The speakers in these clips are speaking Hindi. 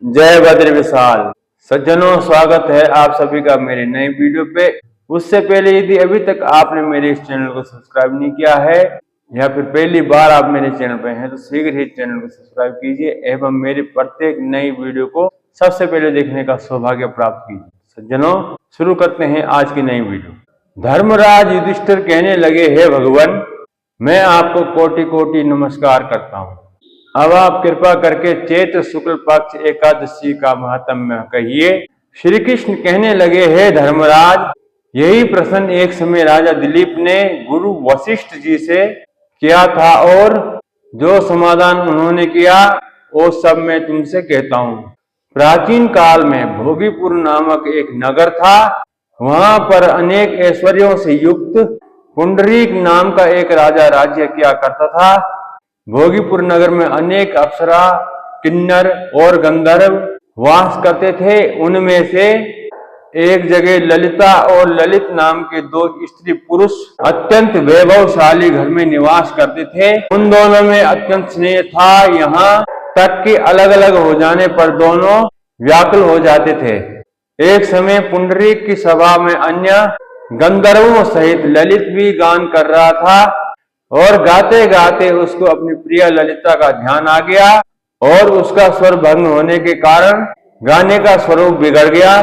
जय बद्र विशाल। सज्जनों, स्वागत है आप सभी का मेरे नए वीडियो पे। उससे पहले यदि अभी तक आपने मेरे इस चैनल को सब्सक्राइब नहीं किया है या फिर पहली बार आप मेरे चैनल पे हैं तो शीघ्र ही चैनल को सब्सक्राइब कीजिए एवं मेरे प्रत्येक नई वीडियो को सबसे पहले देखने का सौभाग्य प्राप्त कीजिए। सज्जनों, शुरू करते हैं आज की नई वीडियो। धर्मराज युधिष्ठिर कहने लगे, हे भगवान, मैं आपको कोटि कोटि नमस्कार करता हूँ। अब आप कृपा करके चैत्र शुक्ल पक्ष एकादशी का महात्म्य कहिए। श्री कृष्ण कहने लगे, हे धर्मराज, यही प्रश्न एक समय राजा दिलीप ने गुरु वशिष्ठ जी से किया था और जो समाधान उन्होंने किया वो सब मैं तुमसे कहता हूँ। प्राचीन काल में भोगीपुर नामक एक नगर था। वहां पर अनेक ऐश्वर्यों से युक्त पुंडरीक नाम का एक राजा राज्य किया करता था। भोगीपुर नगर में अनेक अप्सरा, किन्नर और गंधर्व वास करते थे। उनमें से एक जगह ललिता और ललित नाम के दो स्त्री पुरुष अत्यंत वैभवशाली घर में निवास करते थे। उन दोनों में अत्यंत स्नेह था, यहाँ तक कि अलग अलग हो जाने पर दोनों व्याकुल हो जाते थे। एक समय पुंडरीक की सभा में अन्य गंधर्वों सहित ललित भी गान कर रहा था और गाते गाते उसको अपनी प्रिय ललिता का ध्यान आ गया और उसका स्वर भंग होने के कारण गाने का स्वरूप बिगड़ गया।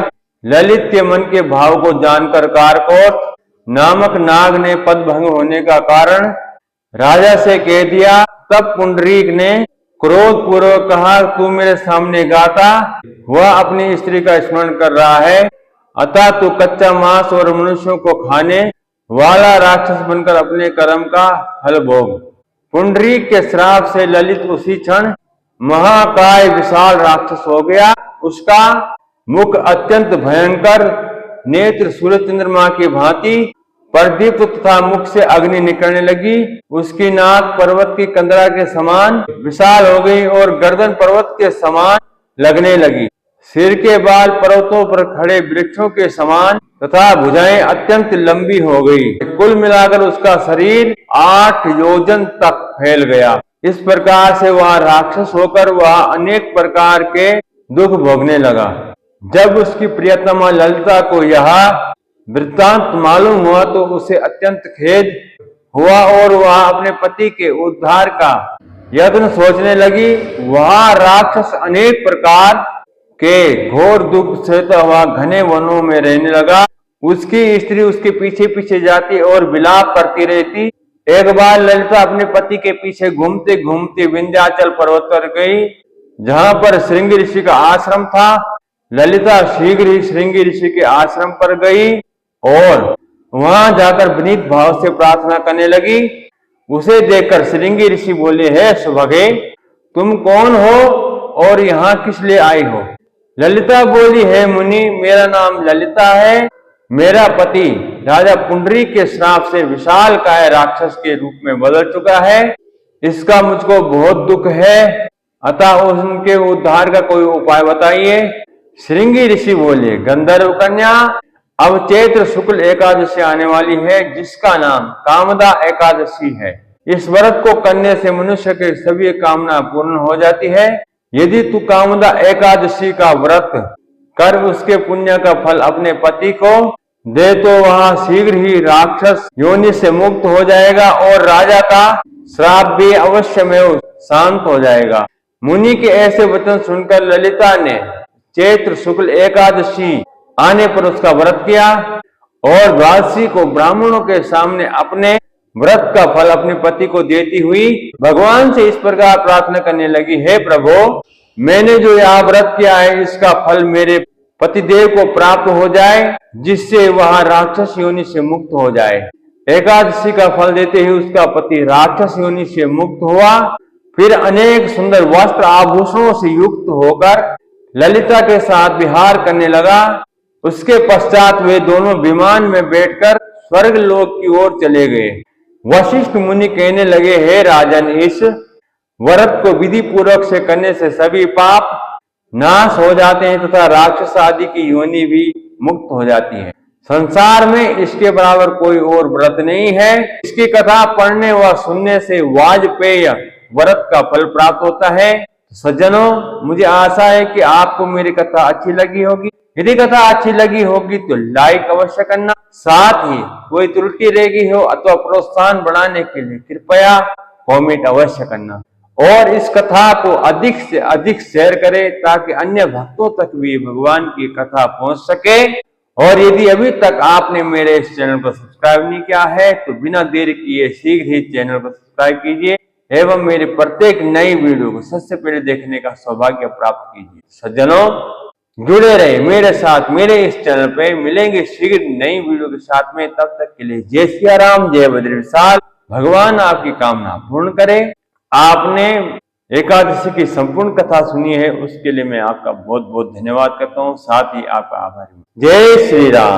ललित के मन के भाव को जानकर कारकोट नामक नाग ने पद भंग होने का कारण राजा से कह दिया। तब पुंडरीक ने क्रोध पूर्वक कहा, तू मेरे सामने गाता वह अपनी स्त्री का स्मरण कर रहा है, अतः तू कच्चा मांस और मनुष्यों को खाने वाला राक्षस बनकर अपने कर्म का फल भोग। पुंडरीक के श्राप से ललित उसी क्षण महाकाय विशाल राक्षस हो गया। उसका मुख अत्यंत भयंकर, नेत्र सूर्य चंद्रमा की भांति प्रदीप्त तथा मुख से अग्नि निकलने लगी। उसकी नाक पर्वत की कंदरा के समान विशाल हो गई और गर्दन पर्वत के समान लगने लगी। सिर के बाल पर्वतों पर खड़े वृक्षों के समान तथा भुजाएं अत्यंत लंबी हो गई। कुल मिलाकर उसका शरीर 8 योजन तक फैल गया। इस प्रकार से वह राक्षस होकर वह अनेक प्रकार के दुख भोगने लगा। जब उसकी प्रियतमा ललिता को यह वृत्तांत मालूम हुआ तो उसे अत्यंत खेद हुआ और वह अपने पति के उद्धार का यत्न सोचने लगी। वह राक्षस अनेक प्रकार के घोर दुख सहता हुआ घने वनों में रहने लगा। उसकी स्त्री उसके पीछे पीछे जाती और विलाप करती रहती। एक बार ललिता अपने पति के पीछे घूमते घूमते विंध्याचल पर्वत पर गई, जहां पर श्रृंगी ऋषि का आश्रम था। ललिता शीघ्र ही श्रृंगी ऋषि के आश्रम पर गई और वहां जाकर विनीत भाव से प्रार्थना करने लगी। उसे देखकर श्रृंगी ऋषि बोले, हे सुभगे, तुम कौन हो और यहाँ किस लिए आई हो? ललिता बोली, हे मुनि, मेरा नाम ललिता है। मेरा पति राजा पुंडरीक के श्राप से विशाल काय राक्षस के रूप में बदल चुका है। इसका मुझको बहुत दुख है, अतः उनके उद्धार का कोई उपाय बताइए। श्रृंगी ऋषि बोले, गंधर्व कन्या, अब चैत्र शुक्ल एकादशी आने वाली है जिसका नाम कामदा एकादशी है। इस व्रत को करने से मनुष्य के सभी कामना पूर्ण हो जाती है। यदि तू कामदा एकादशी का व्रत कर उसके पुण्य का फल अपने पति को दे तो वह शीघ्र ही राक्षस योनि से मुक्त हो जाएगा और राजा का श्राप भी अवश्य में शांत हो जाएगा। मुनि के ऐसे वचन सुनकर ललिता ने चैत्र शुक्ल एकादशी आने पर उसका व्रत किया और द्वादशी को ब्राह्मणों के सामने अपने व्रत का फल अपने पति को देती हुई भगवान से इस प्रकार प्रार्थना करने लगी, हे प्रभु, मैंने जो यह व्रत किया है इसका फल मेरे पतिदेव को प्राप्त हो जाए, जिससे वह राक्षस योनि से मुक्त हो जाए। एकादशी का फल देते ही उसका पति राक्षस योनि से मुक्त हुआ। फिर अनेक सुंदर वस्त्र आभूषणों से युक्त होकर ललिता के साथ विहार करने लगा। उसके पश्चात वे दोनों विमान में बैठकर स्वर्ग लोक की ओर चले गए। वशिष्ठ मुनि कहने लगे, हे राजन, इस व्रत को विधि पूर्वक से करने से सभी पाप नाश हो जाते हैं तथा राक्षस आदि की योनि भी मुक्त हो जाती है। संसार में इसके बराबर कोई और व्रत नहीं है। इसकी कथा पढ़ने व सुनने से वाजपेय व्रत का फल प्राप्त होता है। सज्जनों, मुझे आशा है कि आपको मेरी कथा अच्छी लगी होगी। यदि कथा अच्छी लगी होगी तो लाइक अवश्य करना। साथ ही कोई त्रुटि रह गई हो अथवा प्रोत्साहन बढ़ाने के लिए कृपया कमेंट अवश्य करना और इस कथा को अधिक से अधिक शेयर करें ताकि अन्य भक्तों तक भी भगवान की कथा पहुंच सके। और यदि अभी तक आपने मेरे इस चैनल को सब्सक्राइब नहीं किया है तो बिना देर किए शीघ्र ही चैनल को सब्सक्राइब कीजिए एवं मेरी प्रत्येक नई वीडियो को सबसे पहले देखने का सौभाग्य प्राप्त कीजिए। सज्जनों, जुड़े रहे मेरे साथ मेरे इस चैनल पे। मिलेंगे शीघ्र नई वीडियो के साथ में। तब तक के लिए जय सिया राम, जय बद्री विशाल। भगवान आपकी कामना पूर्ण करे। आपने एकादशी की संपूर्ण कथा सुनी है, उसके लिए मैं आपका बहुत बहुत धन्यवाद करता हूँ। साथ ही आपका आभारी हूँ। जय श्री राम।